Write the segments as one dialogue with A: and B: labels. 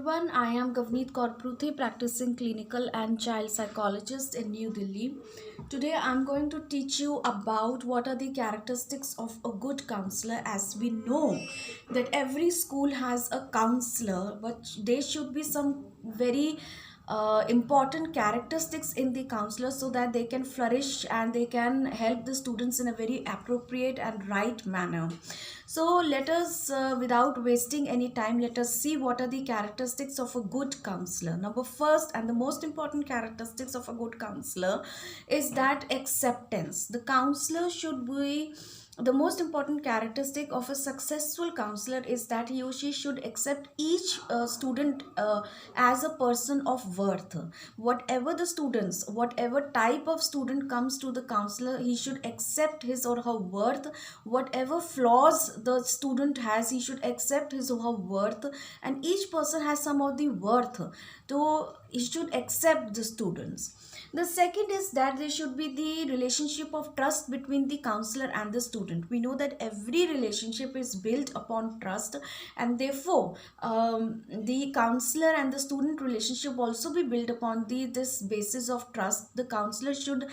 A: everyone. I am Gavneet Kaur Pruthi, practicing clinical and child psychologist in New Delhi. Today, I'm going to teach you about what are the characteristics of a good counselor. As we know that every school has a counselor, but there should be some very important characteristics in the counselor so that they can flourish and they can help the students in a very appropriate and right manner. So let us, without wasting any time, let us see what are the characteristics of a good counselor. Number first and the most important characteristics of a good counselor is that acceptance. The counselor should be the most important characteristic of a successful counselor is that he or she should accept each student as a person of worth. Whatever the students, whatever type of student comes to the counselor, he should accept his or her worth. Whatever flaws the student has, he should accept his or her worth, and each person has some of the worth, so he should accept the students. The second is that there should be the relationship of trust between the counselor and the student. We know that every relationship is built upon trust, and therefore the counselor and the student relationship also be built upon this basis of trust. The counselor should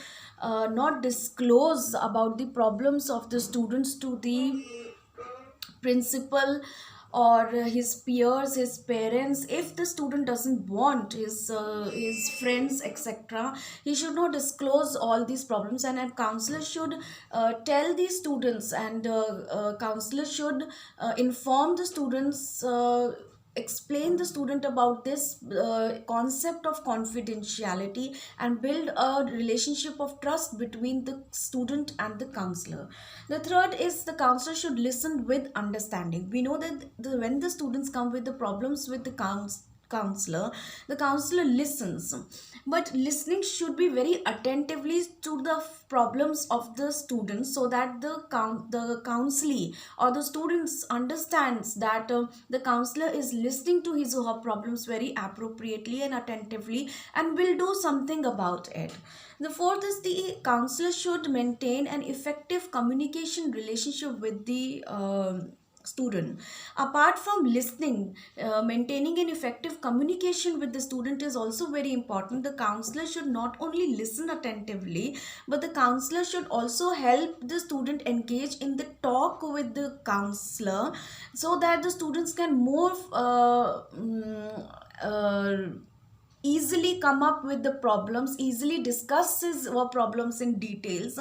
A: not disclose about the problems of the students to the principal or his peers, his parents. If the student doesn't want his friends, etc., he should not disclose all these problems, and a counselor should tell the students, and counselor should inform the students, explain the student about this concept of confidentiality, and build a relationship of trust between the student and the counselor. The third is the counselor should listen with understanding. We know that when the students come with the problems with the counselor, the counselor listens, but listening should be very attentively to the problems of the students, so that the counselee or the students understands that the counselor is listening to his or her problems very appropriately and attentively and will do something about it. The fourth is the counselor should maintain an effective communication relationship with the student. Apart from listening, maintaining an effective communication with the student is also very important. The counselor should not only listen attentively, but the counselor should also help the student engage in the talk with the counselor, so that the students can more easily come up with the problems, easily discusses our problems in details.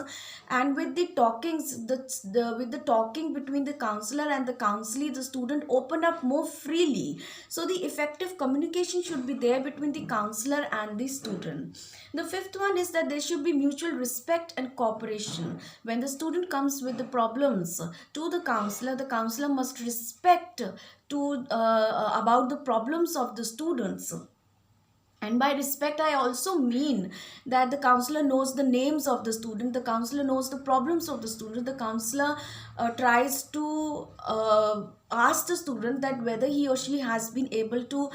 A: And with the talkings, with the talking between the counselor and the counselee, the student open up more freely. So the effective communication should be there between the counselor and the student. The fifth one is that there should be mutual respect and cooperation. When the student comes with the problems to the counselor must respect to about the problems of the students. And by respect, I also mean that the counselor knows the names of the student, the counselor knows the problems of the student, the counselor tries to ask the student that whether he or she has been able to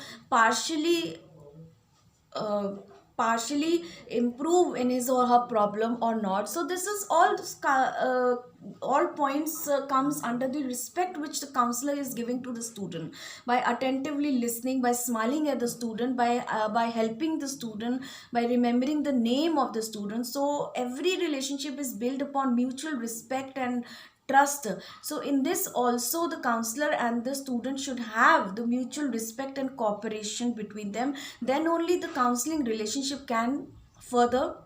A: uh, partially improve in his or her problem or not. So this is all points comes under the respect which the counselor is giving to the student, by attentively listening, by smiling at the student, by helping the student, by remembering the name of the student. So every relationship is built upon mutual respect and trust. So in this also, the counselor and the student should have the mutual respect and cooperation between them. Then only the counseling relationship can further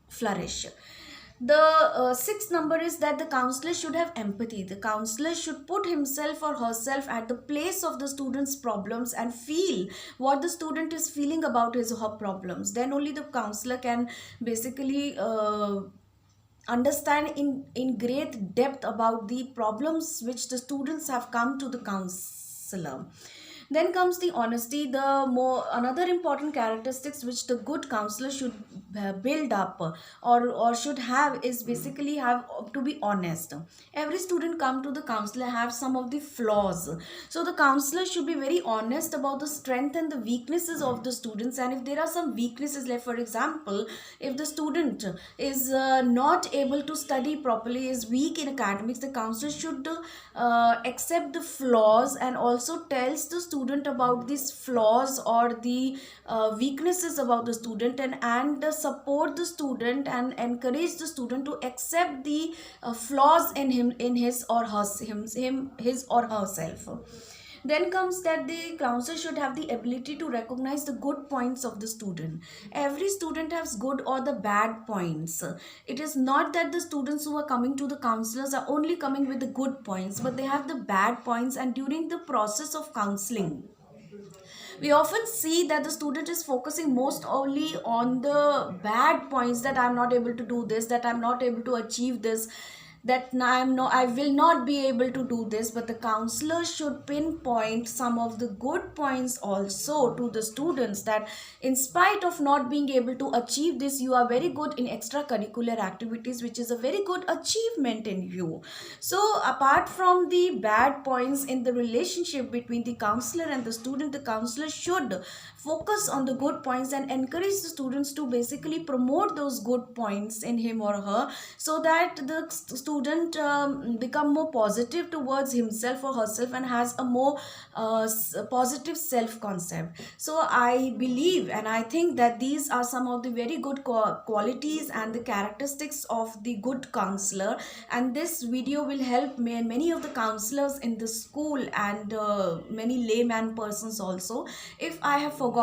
A: flourish. The sixth number is that the counselor should have empathy. The counselor should put himself or herself at the place of the student's problems and feel what the student is feeling about his or her problems. Then only the counselor can basically understand in great depth about the problems which the students have come to the counselor. Then comes the honesty. Another important characteristics which the good counselor should build up, or should have, is basically have to be honest. Every student come to the counselor have some of the flaws, so the counselor should be very honest about the strength and the weaknesses of the students. And if there are some weaknesses, like for example, if the student is not able to study properly, is weak in academics, the counselor should accept the flaws and also tells the student student about these flaws or the weaknesses about the student, and support the student and encourage the student to accept the flaws in him, in his or her his or herself. Then comes that the counselor should have the ability to recognize the good points of the student. Every student has good or the bad points. It is not that the students who are coming to the counselors are only coming with the good points, but they have the bad points. And during the process of counseling, we often see that the student is focusing most only on the bad points, that I'm not able to do this, that I'm not able to achieve this, that I will not be able to do this. But the counselor should pinpoint some of the good points also to the students, that in spite of not being able to achieve this, you are very good in extracurricular activities, which is a very good achievement in you. So apart from the bad points in the relationship between the counselor and the student, the counselor should focus on the good points and encourage the students to basically promote those good points in him or her, so that the student become more positive towards himself or herself and has a more positive self concept. So I believe and I think that these are some of the very good qualities and the characteristics of the good counselor, and this video will help many of the counselors in the school and many layman persons also. If I have forgotten